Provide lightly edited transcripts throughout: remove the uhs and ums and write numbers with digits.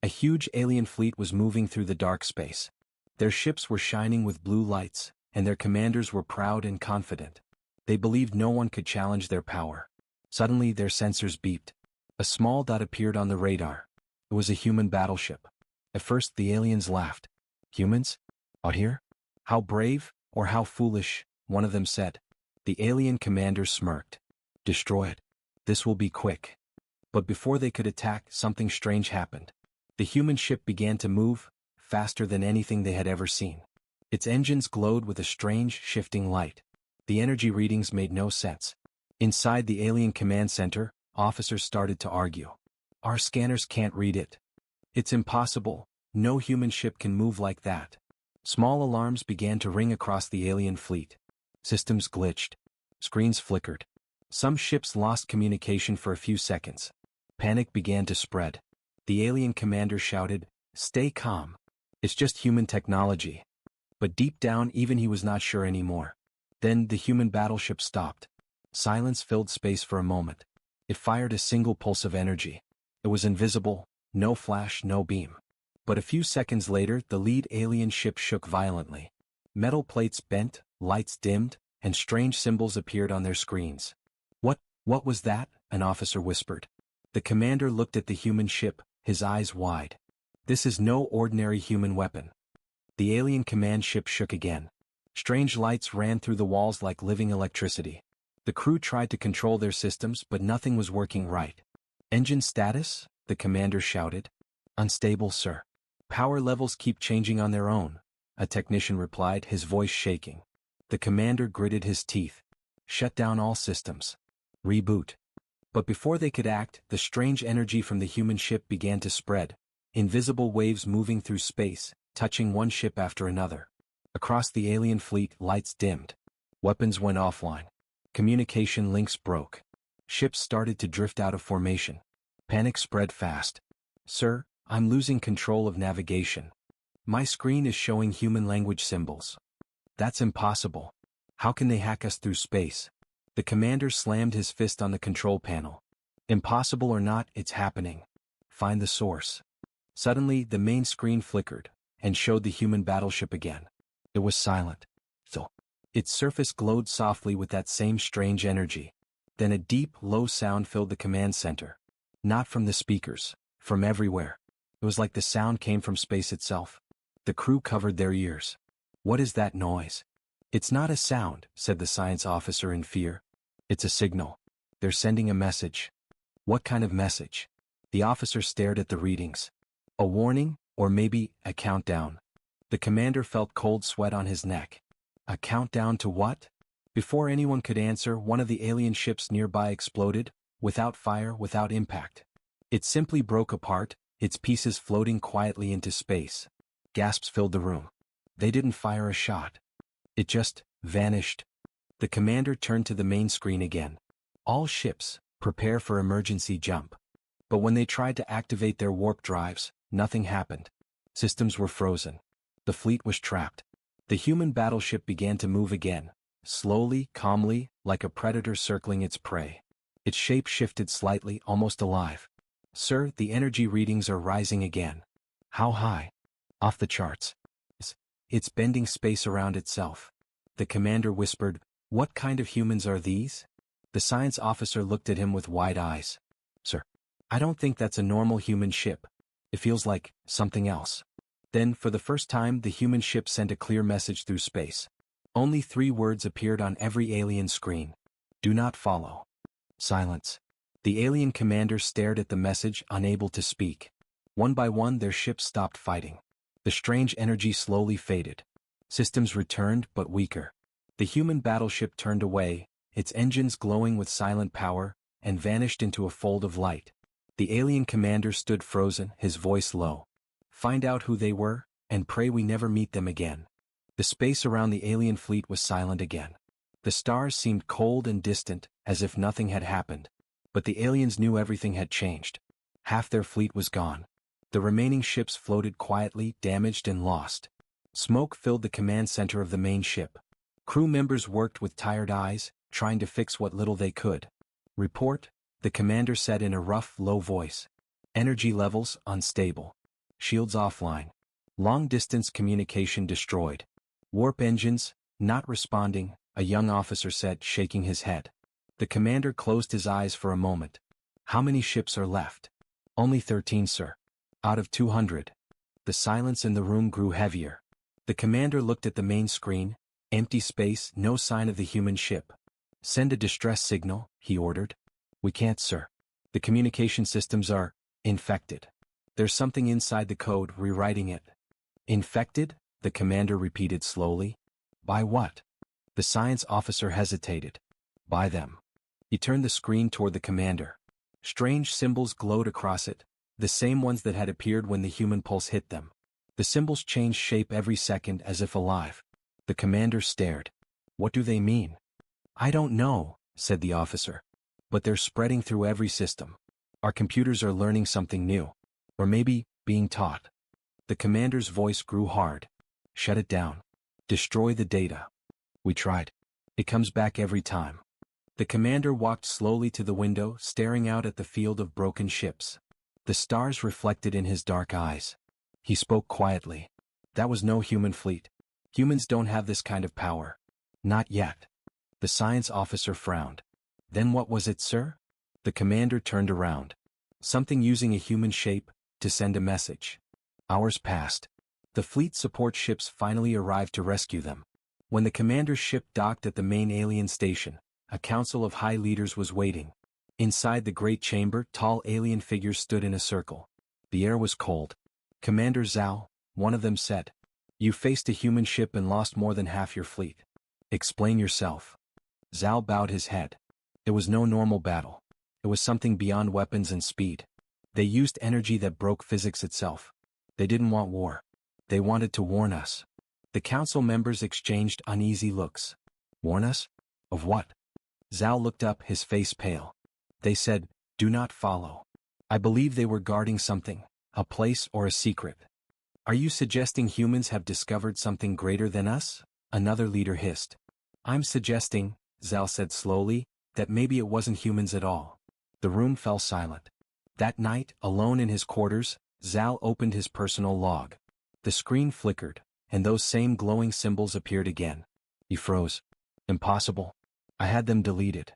A huge alien fleet was moving through the dark space. Their ships were shining with blue lights, and their commanders were proud and confident. They believed no one could challenge their power. Suddenly their sensors beeped. A small dot appeared on the radar. It was a human battleship. At first the aliens laughed. Humans? Out here? How brave, or how foolish, one of them said. The alien commander smirked. Destroy it. This will be quick. But before they could attack, something strange happened. The human ship began to move, faster than anything they had ever seen. Its engines glowed with a strange, shifting light. The energy readings made no sense. Inside the alien command center, officers started to argue. Our scanners can't read it. It's impossible. No human ship can move like that. Small alarms began to ring across the alien fleet. Systems glitched. Screens flickered. Some ships lost communication for a few seconds. Panic began to spread. The alien commander shouted, "Stay calm. It's just human technology." But deep down even he was not sure anymore. Then the human battleship stopped. Silence filled space for a moment. It fired a single pulse of energy. It was invisible, no flash, no beam. But a few seconds later the lead alien ship shook violently. Metal plates bent, lights dimmed, and strange symbols appeared on their screens. What was that?" an officer whispered. The commander looked at the human ship, his eyes wide. "This is no ordinary human weapon." The alien command ship shook again. Strange lights ran through the walls like living electricity. The crew tried to control their systems, but nothing was working right. "Engine status?" the commander shouted. "Unstable, sir. Power levels keep changing on their own," a technician replied, his voice shaking. The commander gritted his teeth. "Shut down all systems. Reboot." But before they could act, the strange energy from the human ship began to spread. Invisible waves moving through space, touching one ship after another. Across the alien fleet, lights dimmed. Weapons went offline. Communication links broke. Ships started to drift out of formation. Panic spread fast. "Sir, I'm losing control of navigation. My screen is showing human language symbols." "That's impossible. How can they hack us through space?" The commander slammed his fist on the control panel. "Impossible or not, it's happening. Find the source." Suddenly, the main screen flickered, and showed the human battleship again. It was silent. So, its surface glowed softly with that same strange energy. Then a deep, low sound filled the command center. Not from the speakers, from everywhere. It was like the sound came from space itself. The crew covered their ears. "What is that noise?" "It's not a sound," said the science officer in fear. "It's a signal. They're sending a message." "What kind of message?" The officer stared at the readings. "A warning, or maybe a countdown." The commander felt cold sweat on his neck. A countdown to what? Before anyone could answer, one of the alien ships nearby exploded, without fire, without impact. It simply broke apart, its pieces floating quietly into space. Gasps filled the room. They didn't fire a shot. It just vanished. The commander turned to the main screen again. "All ships, prepare for emergency jump." But when they tried to activate their warp drives, nothing happened. Systems were frozen. The fleet was trapped. The human battleship began to move again, slowly, calmly, like a predator circling its prey. Its shape shifted slightly, almost alive. "Sir, the energy readings are rising again." "How high?" "Off the charts." It's bending space around itself." The commander whispered, "What kind of humans are these?" The science officer looked at him with wide eyes. "Sir, I don't think that's a normal human ship. It feels like something else." Then, for the first time, the human ship sent a clear message through space. Only 3 words appeared on every alien screen. "Do not follow." Silence. The alien commander stared at the message, unable to speak. One by one their ships stopped fighting. The strange energy slowly faded. Systems returned, but weaker. The human battleship turned away, its engines glowing with silent power, and vanished into a fold of light. The alien commander stood frozen, his voice low. "Find out who they were, and pray we never meet them again." The space around the alien fleet was silent again. The stars seemed cold and distant, as if nothing had happened. But the aliens knew everything had changed. Half their fleet was gone. The remaining ships floated quietly, damaged and lost. Smoke filled the command center of the main ship. Crew members worked with tired eyes, trying to fix what little they could. "Report," the commander said in a rough, low voice. "Energy levels unstable." shields offline. Long-distance communication destroyed. Warp engines, not responding, a young officer said, shaking his head. The commander closed his eyes for a moment. How many ships are left? Only 13, sir. Out of 200. The silence in the room grew heavier. The commander looked at the main screen. Empty space, no sign of the human ship. Send a distress signal, he ordered. We can't, sir. The communication systems are infected. There's something inside the code rewriting it. Infected? The commander repeated slowly. By what? The science officer hesitated. By them. He turned the screen toward the commander. Strange symbols glowed across it, the same ones that had appeared when the human pulse hit them. The symbols changed shape every second as if alive. The commander stared. What do they mean? I don't know, said the officer. But they're spreading through every system. Our computers are learning something new. Or maybe, being taught. The commander's voice grew hard. Shut it down. Destroy the data. We tried. It comes back every time. The commander walked slowly to the window, staring out at the field of broken ships. The stars reflected in his dark eyes. He spoke quietly. That was no human fleet. Humans don't have this kind of power. Not yet. The science officer frowned. Then what was it, sir? The commander turned around. Something using a human shape, to send a message. Hours passed. The fleet support ships finally arrived to rescue them. When the commander's ship docked at the main alien station, a council of high leaders was waiting. Inside the great chamber, tall alien figures stood in a circle. The air was cold. Commander Zhao, one of them said. You faced a human ship and lost more than half your fleet. Explain yourself. Zhao bowed his head. It was no normal battle. It was something beyond weapons and speed. They used energy that broke physics itself. They didn't want war. They wanted to warn us. The council members exchanged uneasy looks. Warn us? Of what? Zhao looked up, his face pale. They said, do not follow. I believe they were guarding something, a place or a secret. Are you suggesting humans have discovered something greater than us? Another leader hissed. I'm suggesting, Zhao said slowly, that maybe it wasn't humans at all. The room fell silent. That night, alone in his quarters, Zhao opened his personal log. The screen flickered, and those same glowing symbols appeared again. He froze. Impossible. I had them deleted.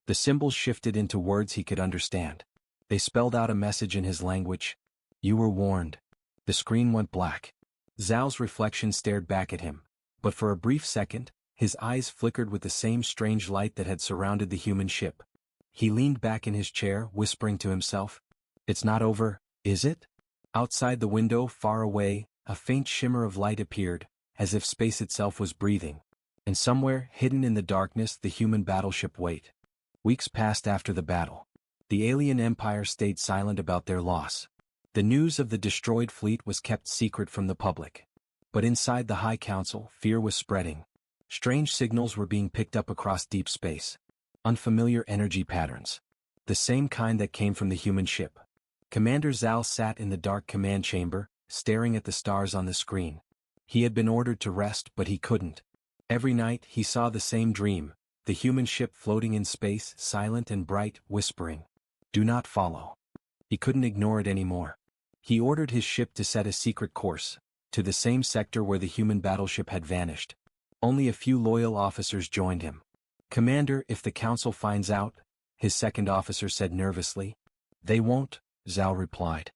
The symbols shifted into words he could understand. They spelled out a message in his language. You were warned. The screen went black. Zhao's reflection stared back at him, but for a brief second, his eyes flickered with the same strange light that had surrounded the human ship. He leaned back in his chair, whispering to himself, It's not over, is it? Outside the window, far away, a faint shimmer of light appeared, as if space itself was breathing. And somewhere, hidden in the darkness, the human battleship waited. Weeks passed after the battle. The alien empire stayed silent about their loss. The news of the destroyed fleet was kept secret from the public. But inside the High Council, fear was spreading. Strange signals were being picked up across deep space. Unfamiliar energy patterns. The same kind that came from the human ship. Commander Zhao sat in the dark command chamber, staring at the stars on the screen. He had been ordered to rest, but he couldn't. Every night, he saw the same dream, the human ship floating in space, silent and bright, whispering, Do not follow. He couldn't ignore it anymore. He ordered his ship to set a secret course, to the same sector where the human battleship had vanished. Only a few loyal officers joined him. Commander, if the council finds out, his second officer said nervously. They won't, Zhao replied.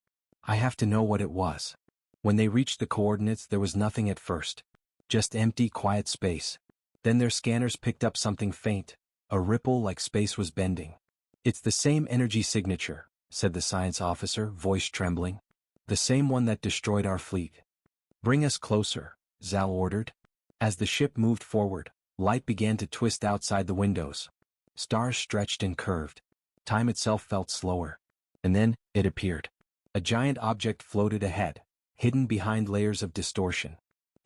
I have to know what it was. When they reached the coordinates, there was nothing at first. Just empty, quiet space. Then their scanners picked up something faint, a ripple like space was bending. It's the same energy signature, said the science officer, voice trembling. The same one that destroyed our fleet. Bring us closer, Zhao ordered. As the ship moved forward, light began to twist outside the windows. Stars stretched and curved. Time itself felt slower. And then, it appeared. A giant object floated ahead, hidden behind layers of distortion.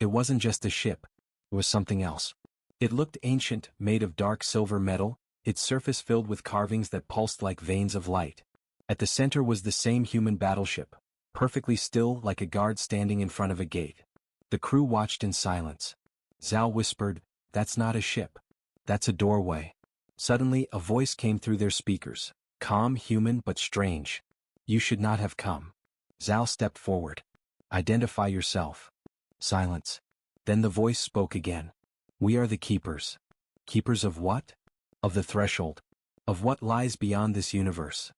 It wasn't just a ship. It was something else. It looked ancient, made of dark silver metal, its surface filled with carvings that pulsed like veins of light. At the center was the same human battleship, perfectly still like a guard standing in front of a gate. The crew watched in silence. Zhao whispered, That's not a ship. That's a doorway. Suddenly, a voice came through their speakers, calm, human, but strange. You should not have come. Zhao stepped forward. Identify yourself. Silence. Then the voice spoke again. We are the keepers. Keepers of what? Of the threshold. Of what lies beyond this universe.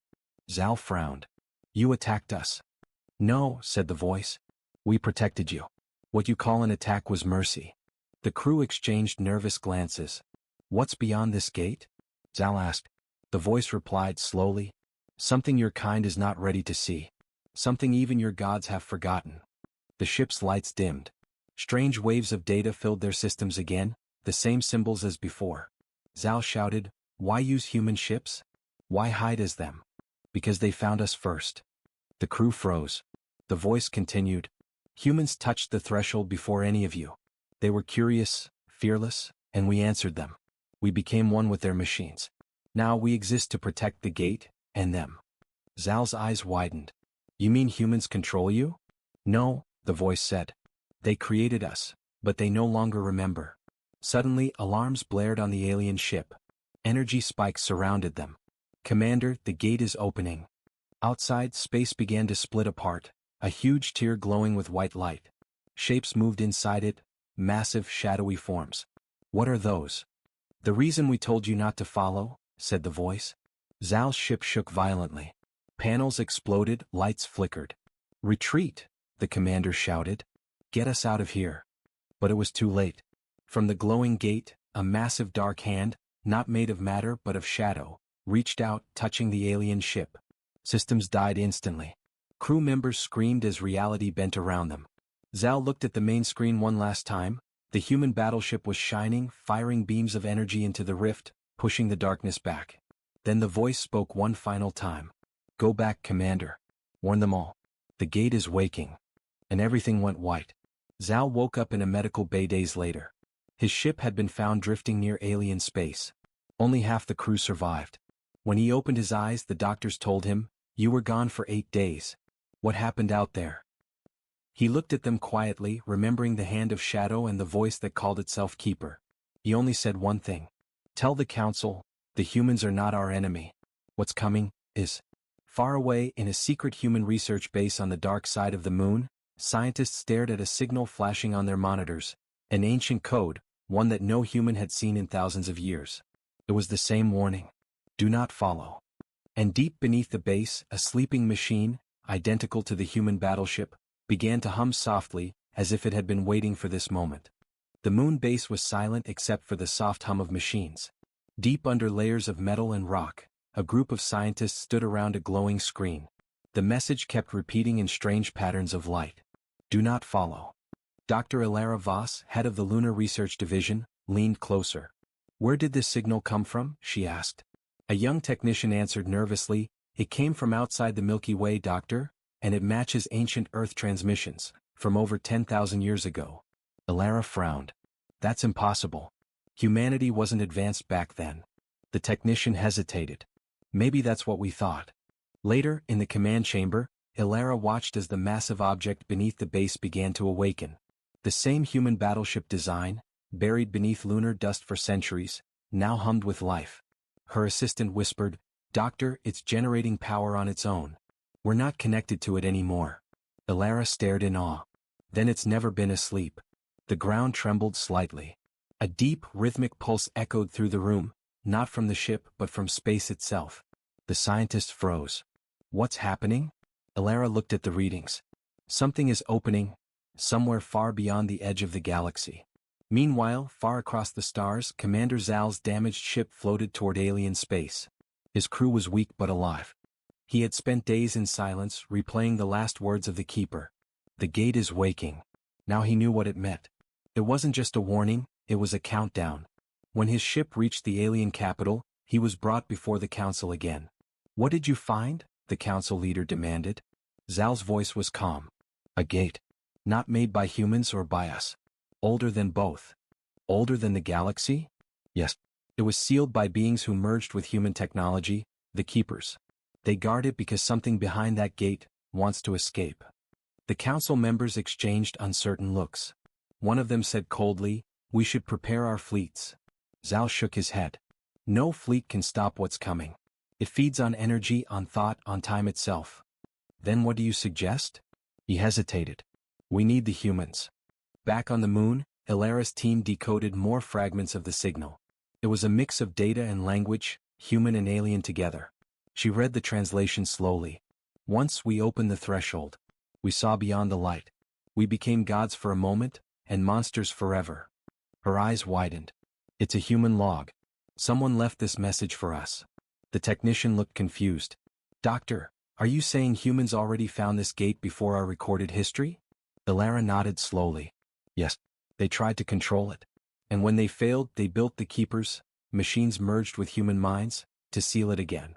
Zal frowned. You attacked us. No, said the voice. We protected you. What you call an attack was mercy. The crew exchanged nervous glances. What's beyond this gate? Zal asked. The voice replied slowly. Something your kind is not ready to see. Something even your gods have forgotten. The ship's lights dimmed. Strange waves of data filled their systems again, the same symbols as before. Zal shouted, Why use human ships? Why hide as them? Because they found us first. The crew froze. The voice continued. Humans touched the threshold before any of you. They were curious, fearless, and we answered them. We became one with their machines. Now we exist to protect the gate, and them. Zal's eyes widened. You mean humans control you? No, the voice said. They created us, but they no longer remember. Suddenly, alarms blared on the alien ship. Energy spikes surrounded them. Commander, the gate is opening. Outside, space began to split apart, a huge tear glowing with white light. Shapes moved inside it, massive, shadowy forms. What are those? The reason we told you not to follow, said the voice. Zal's ship shook violently. Panels exploded, lights flickered. Retreat, the commander shouted. Get us out of here. But it was too late. From the glowing gate, a massive dark hand, not made of matter but of shadow, reached out, touching the alien ship. Systems died instantly. Crew members screamed as reality bent around them. Zal looked at the main screen one last time. The human battleship was shining, firing beams of energy into the rift, pushing the darkness back. Then the voice spoke one final time. Go back, Commander. Warn them all. The gate is waking. And everything went white. Zal woke up in a medical bay days later. His ship had been found drifting near alien space. Only half the crew survived. When he opened his eyes, the doctors told him, You were gone for 8 days. What happened out there? He looked at them quietly, remembering the hand of shadow and the voice that called itself Keeper. He only said one thing. Tell the Council, the humans are not our enemy. What's coming is. Far away in a secret human research base on the dark side of the moon, scientists stared at a signal flashing on their monitors, an ancient code, one that no human had seen in thousands of years. It was the same warning. Do not follow. And deep beneath the base, a sleeping machine, identical to the human battleship, began to hum softly, as if it had been waiting for this moment. The moon base was silent except for the soft hum of machines. Deep under layers of metal and rock, a group of scientists stood around a glowing screen. The message kept repeating in strange patterns of light. Do not follow. Dr. Ilara Voss, head of the Lunar Research Division, leaned closer. Where did this signal come from? She asked. A young technician answered nervously, It came from outside the Milky Way, Doctor, and it matches ancient Earth transmissions, from over 10,000 years ago. Ilara frowned. That's impossible. Humanity wasn't advanced back then. The technician hesitated. Maybe that's what we thought. Later, in the command chamber, Ilara watched as the massive object beneath the base began to awaken. The same human battleship design, buried beneath lunar dust for centuries, now hummed with life. Her assistant whispered, Doctor, it's generating power on its own. We're not connected to it anymore. Ilara stared in awe. Then it's never been asleep. The ground trembled slightly. A deep, rhythmic pulse echoed through the room, not from the ship but from space itself. The scientists froze. What's happening? Ilara looked at the readings. Something is opening, somewhere far beyond the edge of the galaxy. Meanwhile, far across the stars, Commander Zal's damaged ship floated toward alien space. His crew was weak but alive. He had spent days in silence, replaying the last words of the Keeper. The gate is waking. Now he knew what it meant. It wasn't just a warning, it was a countdown. When his ship reached the alien capital, he was brought before the council again. What did you find? The council leader demanded. Zal's voice was calm. A gate. Not made by humans or by us. Older than both. Older than the galaxy? Yes. It was sealed by beings who merged with human technology, the Keepers. They guard it because something behind that gate wants to escape. The council members exchanged uncertain looks. One of them said coldly, We should prepare our fleets. Zal shook his head. No fleet can stop what's coming. It feeds on energy, on thought, on time itself. Then what do you suggest? He hesitated. We need the humans. Back on the moon, Ilara's team decoded more fragments of the signal. It was a mix of data and language, human and alien together. She read the translation slowly. Once we opened the threshold, we saw beyond the light. We became gods for a moment, and monsters forever. Her eyes widened. It's a human log. Someone left this message for us. The technician looked confused. Doctor, are you saying humans already found this gate before our recorded history? Ilara nodded slowly. Yes. They tried to control it. And when they failed, they built the keepers, machines merged with human minds, to seal it again.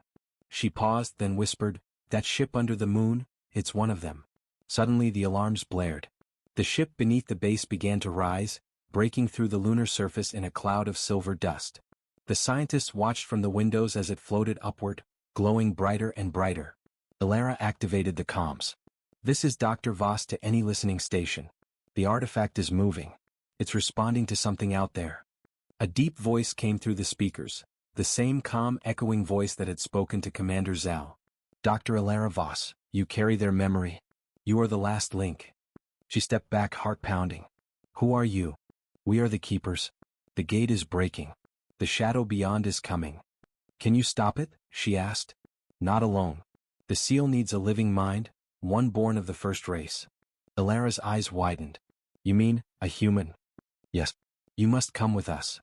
She paused, then whispered, that ship under the moon, it's one of them. Suddenly the alarms blared. The ship beneath the base began to rise, breaking through the lunar surface in a cloud of silver dust. The scientists watched from the windows as it floated upward, glowing brighter and brighter. Ilara activated the comms. This is Dr. Voss to any listening station. The artifact is moving. It's responding to something out there. A deep voice came through the speakers, the same calm, echoing voice that had spoken to Commander Zal. Dr. Ilara Voss, you carry their memory. You are the last link. She stepped back, heart pounding. Who are you? We are the keepers. The gate is breaking. The shadow beyond is coming. Can you stop it? She asked. Not alone. The seal needs a living mind, one born of the first race. Ilara's eyes widened. You mean, a human? Yes. You must come with us.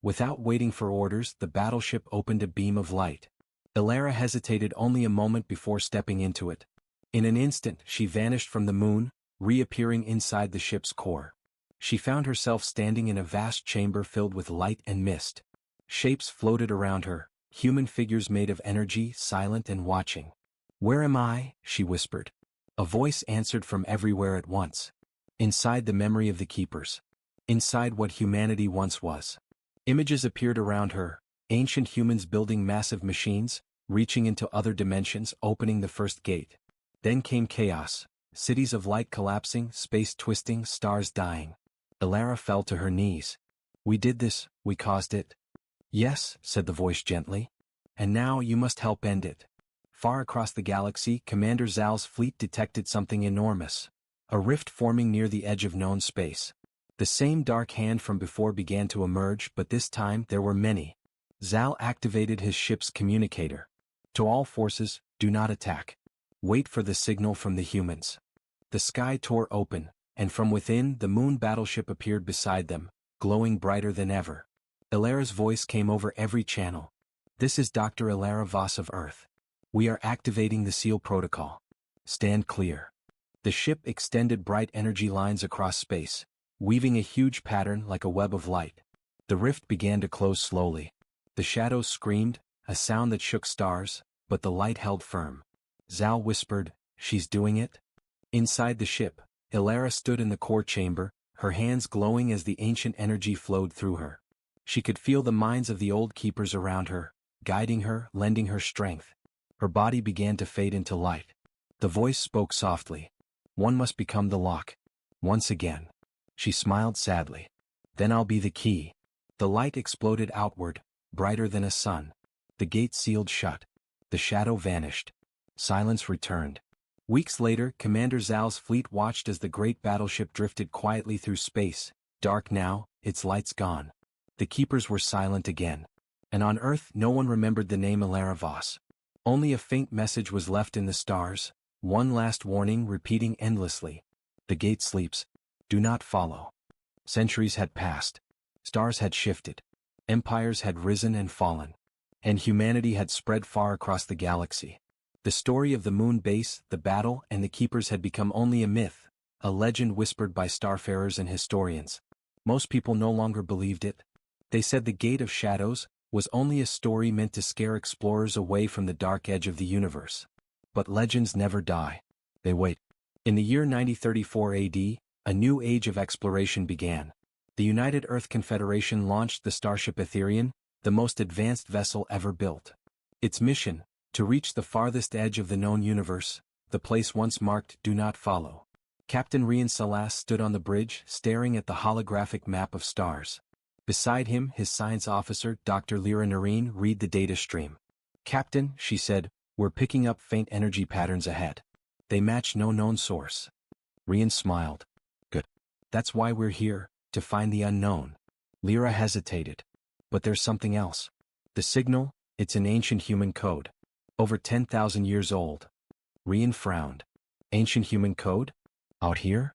Without waiting for orders, the battleship opened a beam of light. Ilara hesitated only a moment before stepping into it. In an instant, she vanished from the moon, reappearing inside the ship's core. She found herself standing in a vast chamber filled with light and mist. Shapes floated around her, human figures made of energy, silent and watching. Where am I? She whispered. A voice answered from everywhere at once. Inside the memory of the keepers. Inside what humanity once was. Images appeared around her, ancient humans building massive machines, reaching into other dimensions, opening the first gate. Then came chaos, cities of light collapsing, space twisting, stars dying. Ilara fell to her knees. We did this, we caused it. Yes, said the voice gently. And now you must help end it. Far across the galaxy, Commander Zal's fleet detected something enormous. A rift forming near the edge of known space. The same dark hand from before began to emerge, but this time there were many. Zal activated his ship's communicator. To all forces, do not attack. Wait for the signal from the humans. The sky tore open, and from within the moon battleship appeared beside them, glowing brighter than ever. Ilara's voice came over every channel. This is Dr. Ilara Voss of Earth. We are activating the seal protocol. Stand clear. The ship extended bright energy lines across space, weaving a huge pattern like a web of light. The rift began to close slowly. The shadows screamed, a sound that shook stars, but the light held firm. Zal whispered, she's doing it? Inside the ship, Ilara stood in the core chamber, her hands glowing as the ancient energy flowed through her. She could feel the minds of the old keepers around her, guiding her, lending her strength. Her body began to fade into light. The voice spoke softly. One must become the lock. Once again. She smiled sadly. Then I'll be the key. The light exploded outward, brighter than a sun. The gate sealed shut. The shadow vanished. Silence returned. Weeks later, Commander Zal's fleet watched as the great battleship drifted quietly through space, dark now, its lights gone. The keepers were silent again. And on Earth no one remembered the name Ilara Voss. Only a faint message was left in the stars, one last warning repeating endlessly. The gate sleeps. Do not follow. Centuries had passed. Stars had shifted. Empires had risen and fallen. And humanity had spread far across the galaxy. The story of the moon base, the battle, and the keepers had become only a myth, a legend whispered by starfarers and historians. Most people no longer believed it. They said the Gate of Shadows was only a story meant to scare explorers away from the dark edge of the universe. But legends never die. They wait. In the year 9034 AD, a new age of exploration began. The United Earth Confederation launched the starship Etherian, the most advanced vessel ever built. Its mission, to reach the farthest edge of the known universe, the place once marked Do Not Follow. Captain Rian Salas stood on the bridge, staring at the holographic map of stars. Beside him, his science officer, Dr. Lyra Nareen, read the data stream. Captain, she said, we're picking up faint energy patterns ahead. They match no known source. Rian smiled. That's why we're here, to find the unknown. Lyra hesitated. But there's something else. The signal, it's an ancient human code. Over 10,000 years old. Rian frowned. Ancient human code? Out here?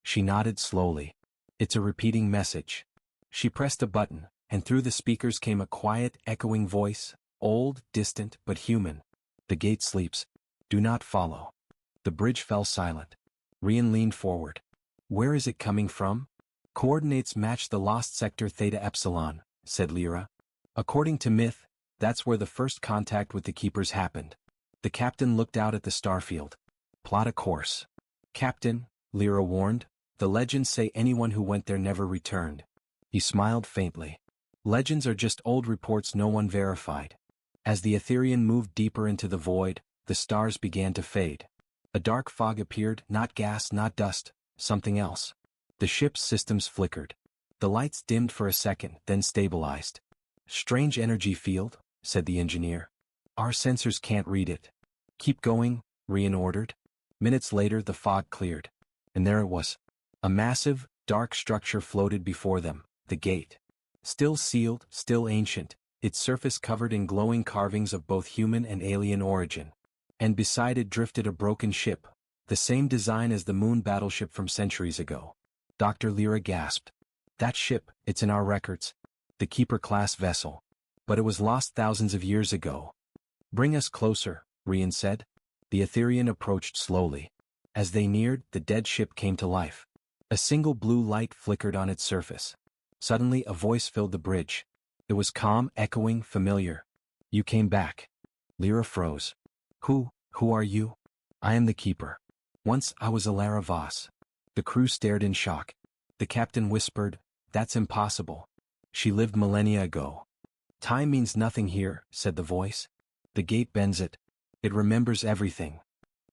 She nodded slowly. It's a repeating message. She pressed a button, and through the speakers came a quiet, echoing voice, old, distant, but human. The gate sleeps. Do not follow. The bridge fell silent. Rian leaned forward. Where is it coming from? Coordinates match the lost sector Theta Epsilon, said Lyra. According to myth, that's where the first contact with the Keepers happened. The captain looked out at the starfield. Plot a course. Captain, Lyra warned, the legends say anyone who went there never returned. He smiled faintly. Legends are just old reports no one verified. As the Etherean moved deeper into the void, the stars began to fade. A dark fog appeared, not gas, not dust, something else. The ship's systems flickered. The lights dimmed for a second, then stabilized. Strange energy field, said the engineer. Our sensors can't read it. Keep going, Rian ordered. Minutes later the fog cleared. And there it was. A massive, dark structure floated before them, the gate. Still sealed, still ancient, its surface covered in glowing carvings of both human and alien origin. And beside it drifted a broken ship, the same design as the moon battleship from centuries ago. Dr. Lyra gasped. That ship, it's in our records. The Keeper-class vessel. But it was lost thousands of years ago. Bring us closer, Rian said. The Etherean approached slowly. As they neared, the dead ship came to life. A single blue light flickered on its surface. Suddenly a voice filled the bridge. It was calm, echoing, familiar. You came back. Lyra froze. Who are you? I am the Keeper. Once I was Alara Voss. The crew stared in shock. The captain whispered, That's impossible. She lived millennia ago. Time means nothing here, said the voice. The gate bends it. It remembers everything.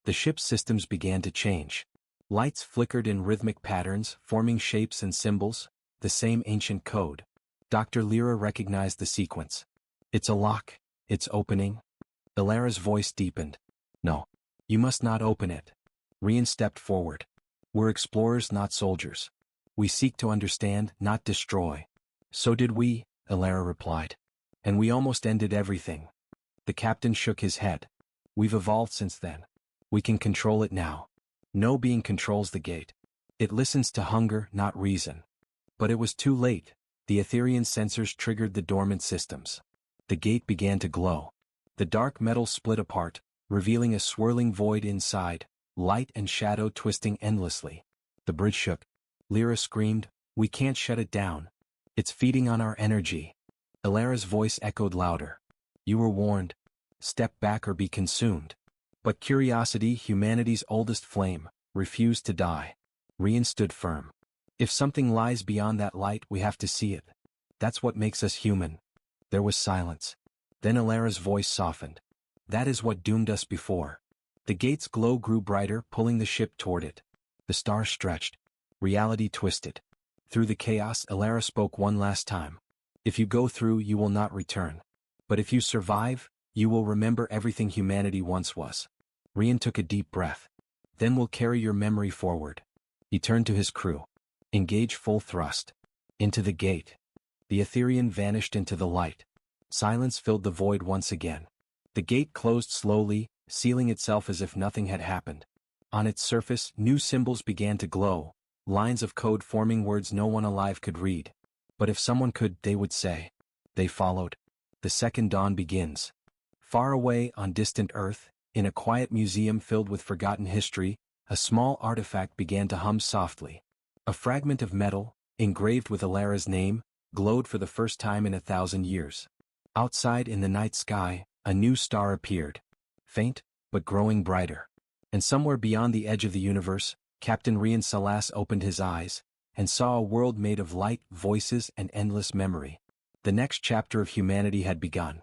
The ship's systems began to change. Lights flickered in rhythmic patterns, forming shapes and symbols, the same ancient code. Dr. Lyra recognized the sequence. It's a lock. It's opening. Alara's voice deepened. No. You must not open it. Rian stepped forward. We're explorers, not soldiers. We seek to understand, not destroy. So did we, Alara replied. And we almost ended everything. The captain shook his head. We've evolved since then. We can control it now. No being controls the gate. It listens to hunger, not reason. But it was too late. The Etherean sensors triggered the dormant systems. The gate began to glow. The dark metal split apart, revealing a swirling void inside, light and shadow twisting endlessly. The bridge shook. Lyra screamed, We can't shut it down. It's feeding on our energy. Alara's voice echoed louder. You were warned. Step back or be consumed. But curiosity, humanity's oldest flame, refused to die. Rian stood firm. If something lies beyond that light, we have to see it. That's what makes us human. There was silence. Then Alara's voice softened. That is what doomed us before. The gate's glow grew brighter, pulling the ship toward it. The stars stretched. Reality twisted. Through the chaos, Alara spoke one last time. If you go through, you will not return. But if you survive, you will remember everything humanity once was. Rian took a deep breath. Then we'll carry your memory forward. He turned to his crew. Engage full thrust. Into the gate. The Etherean vanished into the light. Silence filled the void once again. The gate closed slowly, sealing itself as if nothing had happened. On its surface, new symbols began to glow, lines of code forming words no one alive could read. But if someone could, they would say. They followed. The second dawn begins. Far away on distant Earth, in a quiet museum filled with forgotten history, a small artifact began to hum softly. A fragment of metal, engraved with Alara's name, glowed for the first time in 1,000 years. Outside in the night sky, a new star appeared. Faint, but growing brighter. And somewhere beyond the edge of the universe, Captain Rian Salas opened his eyes, and saw a world made of light, voices, and endless memory. The next chapter of humanity had begun.